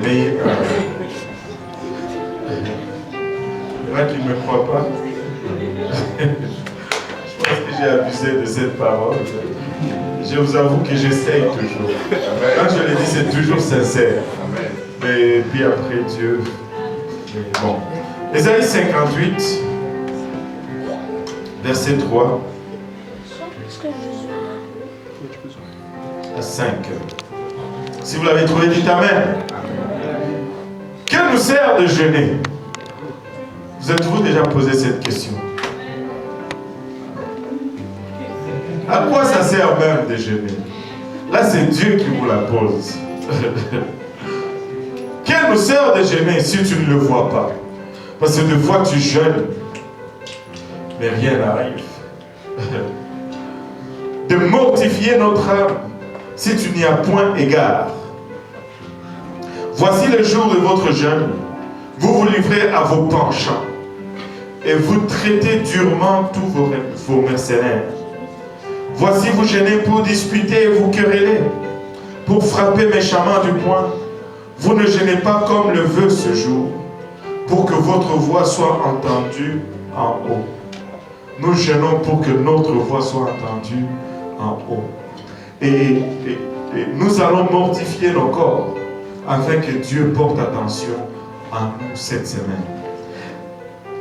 Mais là qui ne me croit pas, je pense que j'ai abusé de cette parole. Je vous avoue que j'essaye toujours. Quand je le dis, c'est toujours sincère. Mais puis après Dieu. Mais bon. Ésaïe 58, verset 3 à 5. Si vous l'avez trouvé, dites Amen. Que nous sert de jeûner? Vous êtes-vous déjà posé cette question? À quoi ça sert même de jeûner? Là, c'est Dieu qui vous la pose. Quelle nous sert de jeûner si tu ne le vois pas? Parce que des fois tu jeûnes, mais rien n'arrive. De mortifier notre âme si tu n'y as point égard. Voici le jour de votre jeûne. Vous vous livrez à vos penchants et vous traitez durement tous vos mercenaires. Voici vous jeûnez pour disputer et vous quereller, pour frapper méchamment du poing. Vous ne jeûnez pas comme le veut ce jour, pour que votre voix soit entendue en haut. Nous jeûnons pour que notre voix soit entendue en haut. Et nous allons mortifier nos corps afin que Dieu porte attention à nous cette semaine.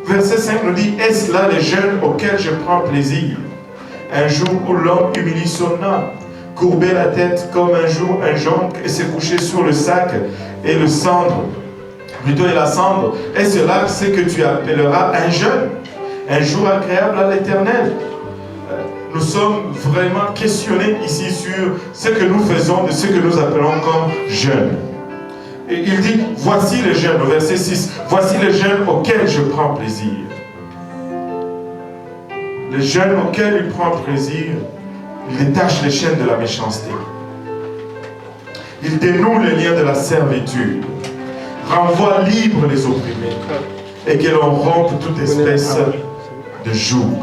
Verset 5 nous dit: est-ce là le jeûne auquel je prends plaisir? Un jour où l'homme humilie son âme, courber la tête comme un jour un jonc et se coucher sur le sac et le cendre, plutôt et la cendre. Et cela, c'est que tu appelleras un jeûne, un jour agréable à l'Éternel. Nous sommes vraiment questionnés ici sur ce que nous faisons de ce que nous appelons comme jeûne. Et il dit: voici le jeûne, au verset 6, voici le jeûne auquel je prends plaisir. Le jeûne auquel il prend plaisir, il détache les chaînes de la méchanceté. Il dénoue les liens de la servitude, renvoie libre les opprimés, et que l'on rompe toute espèce de joug.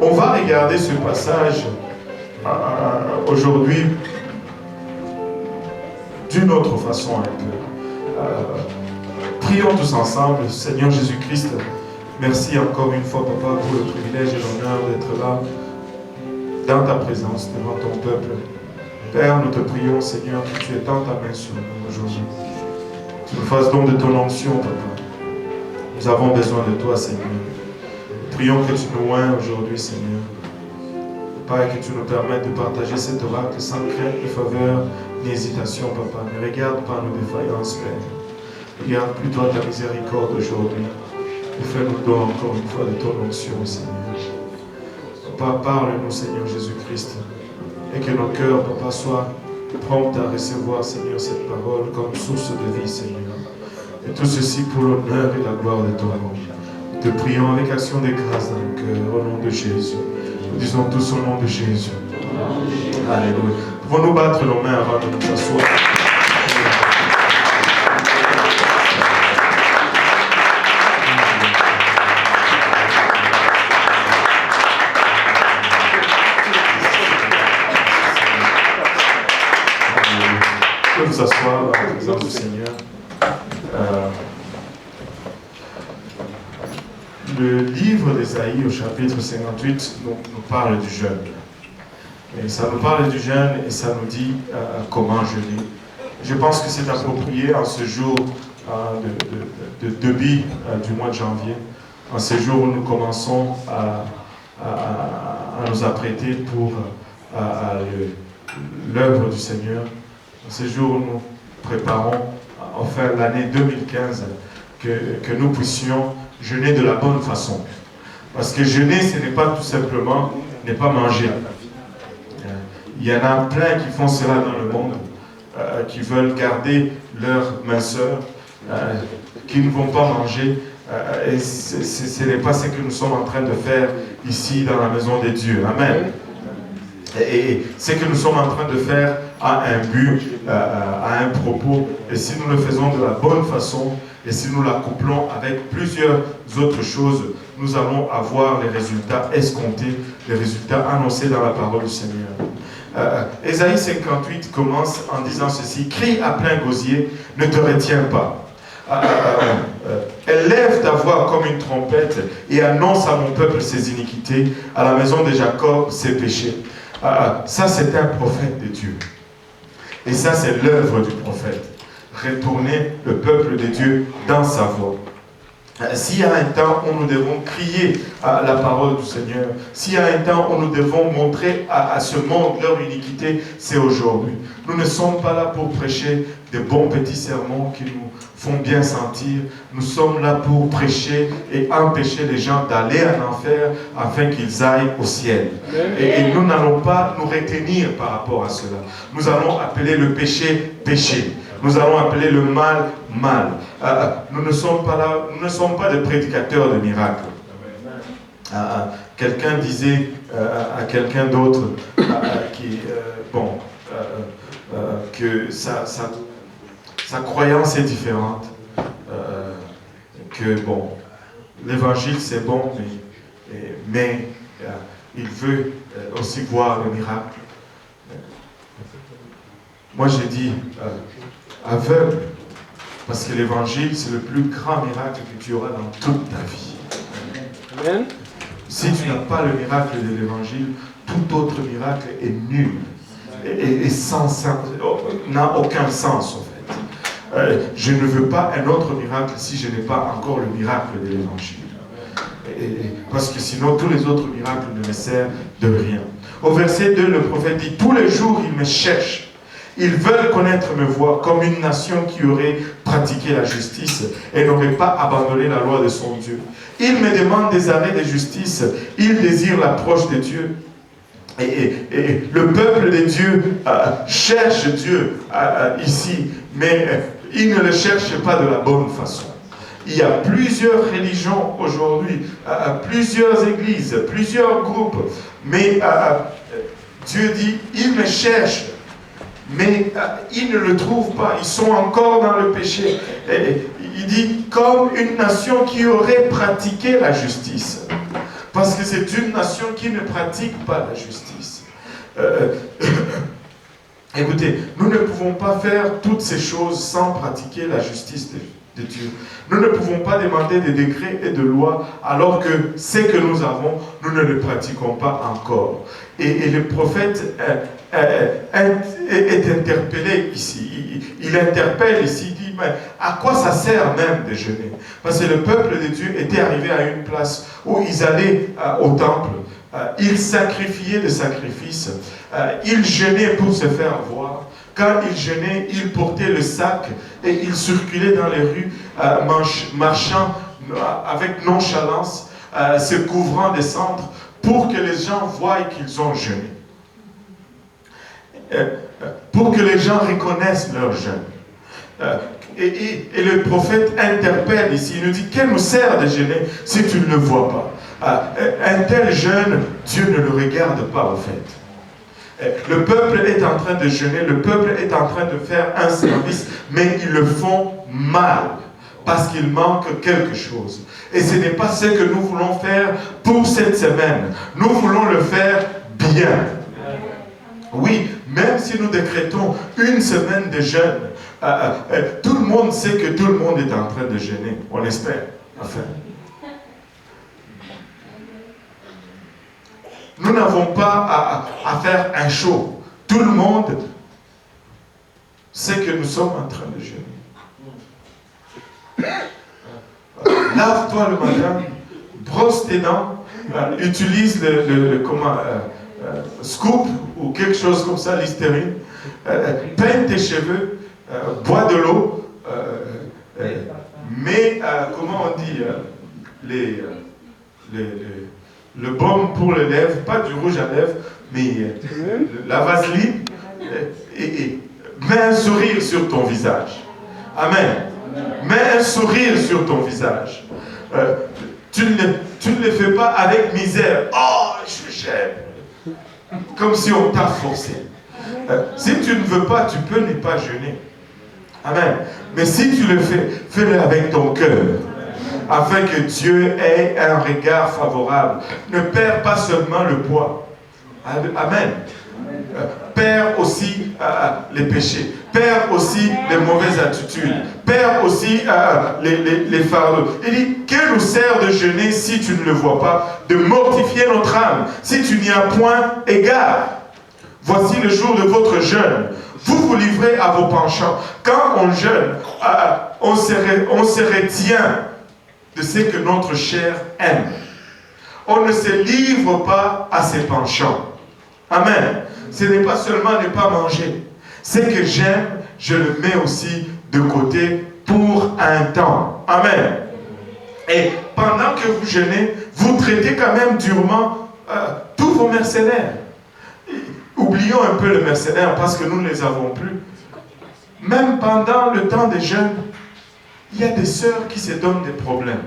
On va regarder ce passage aujourd'hui d'une autre façon un peu. Prions tous ensemble. Seigneur Jésus-Christ, merci encore une fois, Papa, pour le privilège et l'honneur d'être là, dans ta présence, devant ton peuple. Père, nous te prions, Seigneur, que tu étends ta main sur nous aujourd'hui. Tu nous fasses don de ton onction, Papa. Nous avons besoin de toi, Seigneur. Nous prions que tu nous oins aujourd'hui, Seigneur. Père, que tu nous permettes de partager cet oracle sans crainte ni faveur ni hésitation, Papa. Ne regarde pas nos défaillances, Père. Regarde plutôt ta miséricorde aujourd'hui. Et fais-nous don encore une fois de ton onction, Seigneur. Papa, parle-nous, Seigneur Jésus-Christ. Et que nos cœurs, Papa, soient prompts à recevoir, Seigneur, cette parole comme source de vie, Seigneur. Et tout ceci pour l'honneur et la gloire de ton nom. Nous te prions avec action de grâce dans nos cœurs, au nom de Jésus. Nous disons tous au nom de Jésus. Alléluia. Pouvons-nous battre nos mains avant de nous asseoir? Vous asseoir dans la présence du Seigneur. Le livre d'Ésaïe au chapitre 58 nous parle du jeûne. Et ça nous parle du jeûne et ça nous dit comment jeûner. Je pense que c'est approprié en ce jour de début du mois de janvier, en ce jour où nous commençons à nous apprêter pour l'œuvre du Seigneur. Ce jour où nous préparons enfin l'année 2015, que nous puissions jeûner de la bonne façon. Parce que jeûner, ce n'est pas tout simplement ne pas manger. Il y en a plein qui font cela dans le monde, qui veulent garder leur minceur, qui ne vont pas manger. Et ce n'est pas ce que nous sommes en train de faire ici dans la maison de Dieu. Amen. Et ce que nous sommes en train de faire a un but, a un propos. Et si nous le faisons de la bonne façon, et si nous l'accouplons avec plusieurs autres choses, nous allons avoir les résultats escomptés, les résultats annoncés dans la parole du Seigneur. Ésaïe 58 commence en disant ceci: crie à plein gosier, ne te retiens pas. Élève ta voix comme une trompette et annonce à mon peuple ses iniquités, à la maison de Jacob ses péchés. Ça, c'est un prophète de Dieu. Et ça, c'est l'œuvre du prophète. Retourner le peuple de Dieu dans sa voie. S'il y a un temps où nous devons crier la parole du Seigneur, s'il y a un temps où nous devons montrer à ce monde leur iniquité, c'est aujourd'hui. Nous ne sommes pas là pour prêcher des bons petits sermons qui nous font bien sentir. Nous sommes là pour prêcher et empêcher les gens d'aller en enfer afin qu'ils aillent au ciel. Et nous n'allons pas nous retenir par rapport à cela. Nous allons appeler le péché, péché. Nous allons appeler le mal, mal. Nous ne sommes pas là, nous ne sommes pas des prédicateurs de miracles. Quelqu'un disait à quelqu'un d'autre que sa croyance est différente. Que bon, l'évangile c'est bon, mais il veut aussi voir le miracle. Moi j'ai dit aveugle, parce que l'évangile c'est le plus grand miracle que tu auras dans toute ta vie. Amen. Si tu n'as pas le miracle de l'évangile, tout autre miracle est nul et n'a aucun sens en fait. Je ne veux pas un autre miracle si je n'ai pas encore le miracle de l'évangile. Parce que sinon tous les autres miracles ne me servent de rien. Au verset 2, le prophète dit: tous les jours ils me cherchent. Ils veulent connaître mes voies comme une nation qui aurait pratiqué la justice et n'aurait pas abandonné la loi de son Dieu. Ils me demandent des arrêts de justice. Ils désirent l'approche de Dieu. Et le peuple de Dieu cherche Dieu ici, mais il ne le cherche pas de la bonne façon. Il y a plusieurs religions aujourd'hui, plusieurs églises, plusieurs groupes, mais Dieu dit: ils me cherchent. Mais ils ne le trouvent pas, ils sont encore dans le péché. Et il dit comme une nation qui aurait pratiqué la justice. Parce que c'est une nation qui ne pratique pas la justice. Écoutez, nous ne pouvons pas faire toutes ces choses sans pratiquer la justice de Dieu. Nous ne pouvons pas demander des décrets et de lois alors que ce que nous avons, nous ne le pratiquons pas encore. Et le prophète est interpellé ici. Il interpelle ici, il dit: mais à quoi ça sert même de jeûner? Parce que le peuple de Dieu était arrivé à une place où ils allaient au temple, ils sacrifiaient des sacrifices, ils jeûnaient pour se faire voir. Quand ils jeûnaient, ils portaient le sac et ils circulaient dans les rues, marchant avec nonchalance, se couvrant des cendres, pour que les gens voient qu'ils ont jeûné. Pour que les gens reconnaissent leur jeûne. Et le prophète interpelle ici, il nous dit: quel nous sert de jeûner si tu ne le vois pas? Un tel jeûne, Dieu ne le regarde pas au fait. Le peuple est en train de jeûner, le peuple est en train de faire un service, mais ils le font mal, parce qu'il manque quelque chose. Et ce n'est pas ce que nous voulons faire pour cette semaine. Nous voulons le faire bien. Oui, même si nous décrétons une semaine de jeûne, tout le monde sait que tout le monde est en train de jeûner, on espère. Enfin. Nous n'avons pas à faire un show. Tout le monde sait que nous sommes en train de jeûner. Lave-toi le matin, brosse tes dents, utilise le scoop ou quelque chose comme ça, Listerine, peigne tes cheveux, bois de l'eau, mets, comment on dit, le baume pour les lèvres, pas du rouge à lèvres, mais la vaseline, et mets un sourire sur ton visage. Amen. Mets un sourire sur ton visage. Tu ne le fais pas avec misère. Oh, je j'aime. Comme si on t'a forcé. Si tu ne veux pas, tu peux ne pas jeûner. Amen. Mais si tu le fais, fais-le avec ton cœur. Afin que Dieu ait un regard favorable. Ne perds pas seulement le poids. Amen. Perd aussi les péchés, perd aussi les mauvaises attitudes, perd aussi les fardeaux. Il dit, que nous sert de jeûner si tu ne le vois pas, de mortifier notre âme, si tu n'y as point égard. Voici le jour de votre jeûne. Vous vous livrez à vos penchants. Quand on jeûne, on se retient de ce que notre chair aime. On ne se livre pas à ses penchants. Amen. Ce n'est pas seulement ne pas manger. Ce que j'aime, je le mets aussi de côté pour un temps. Amen. Et pendant que vous jeûnez, vous traitez quand même durement tous vos mercenaires. Oublions un peu les mercenaires parce que nous ne les avons plus. Même pendant le temps des jeûnes, il y a des sœurs qui se donnent des problèmes.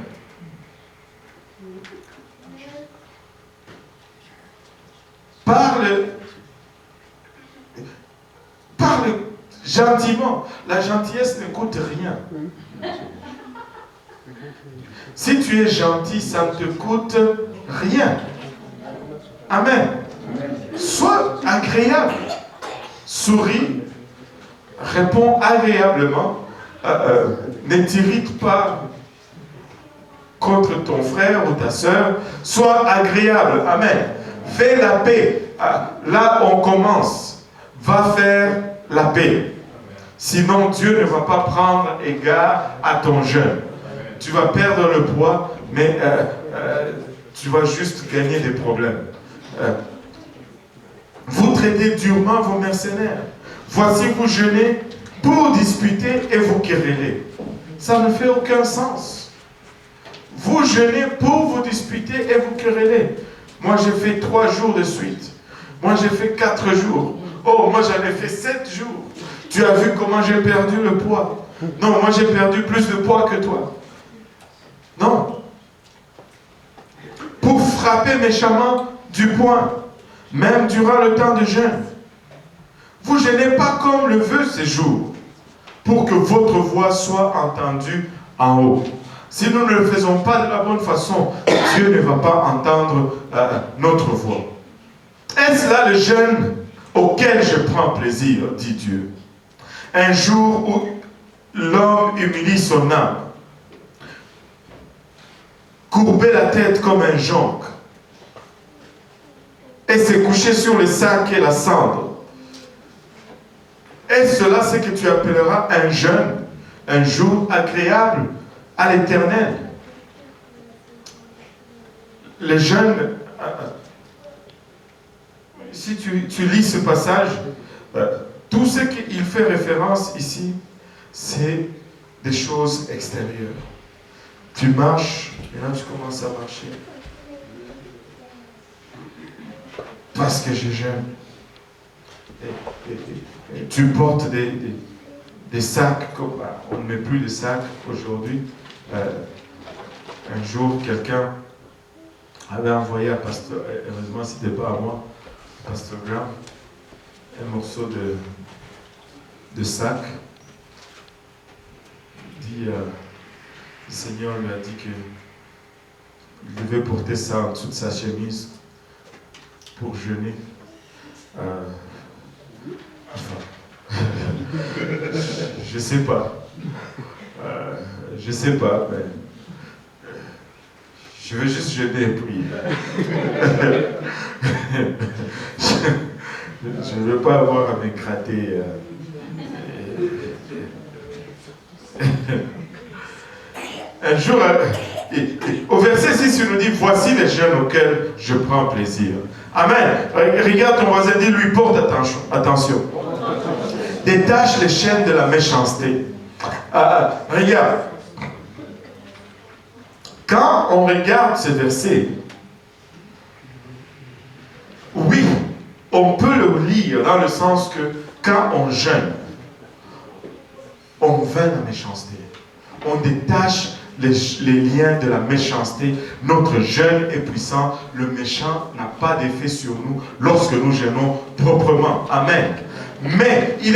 Parle gentiment. La gentillesse ne coûte rien. Si tu es gentil, ça ne te coûte rien. Amen. Sois agréable. Souris. Réponds agréablement. Ne t'irrite pas contre ton frère ou ta soeur. Sois agréable. Amen. Fais la paix. Là, on commence. Va faire la paix. Sinon, Dieu ne va pas prendre égard à ton jeûne. Tu vas perdre le poids, mais tu vas juste gagner des problèmes. Vous traitez durement vos mercenaires. Voici vous jeûnez pour disputer et vous quereller. Ça ne fait aucun sens. Vous jeûnez pour vous disputer et vous quereller. Moi, j'ai fait 3 jours de suite. Moi, j'ai fait 4 jours. Oh, moi, j'en ai fait 7 jours. Tu as vu comment j'ai perdu le poids? Non, moi, j'ai perdu plus de poids que toi. Non. Pour frapper méchamment du poing, même durant le temps de jeûne. Vous jeûnez pas comme le veut ces jours, pour que votre voix soit entendue en haut. Si nous ne le faisons pas de la bonne façon, Dieu ne va pas entendre notre voix. Est-ce là le jeûne auquel je prends plaisir, dit Dieu? Un jour où l'homme humilie son âme, courber la tête comme un jonc, et se coucher sur le sac et la cendre. Est-ce cela ce que tu appelleras un jeûne, un jour agréable à l'Éternel? Le jeûne, si tu lis ce passage, tout ce qu'il fait référence ici, c'est des choses extérieures. Tu marches, et là tu commences à marcher. Parce que je jeûne. Et tu portes des sacs, on ne met plus de sacs aujourd'hui. Un jour, quelqu'un avait envoyé à Pasteur, heureusement ce n'était pas à moi, Pasteur Graham, un morceau de sac. Il dit, le Seigneur lui a dit qu'il devait porter ça en dessous de sa chemise pour jeûner. Je sais pas. Je sais pas, mais je veux juste jeûner et prier. Je ne veux pas avoir à m'écrater. Un jour, au verset 6, il nous dit, voici les jeûnes auxquels je prends plaisir. Amen. Regarde ton voisin, dis-lui, porte attention. Détache les chaînes de la méchanceté. Regarde. Quand on regarde ce verset, oui, on peut le lire dans le sens que quand on jeûne, on vainc la méchanceté. On détache les liens de la méchanceté. Notre jeûne est puissant. Le méchant n'a pas d'effet sur nous lorsque nous jeûnons proprement. Amen. Mais il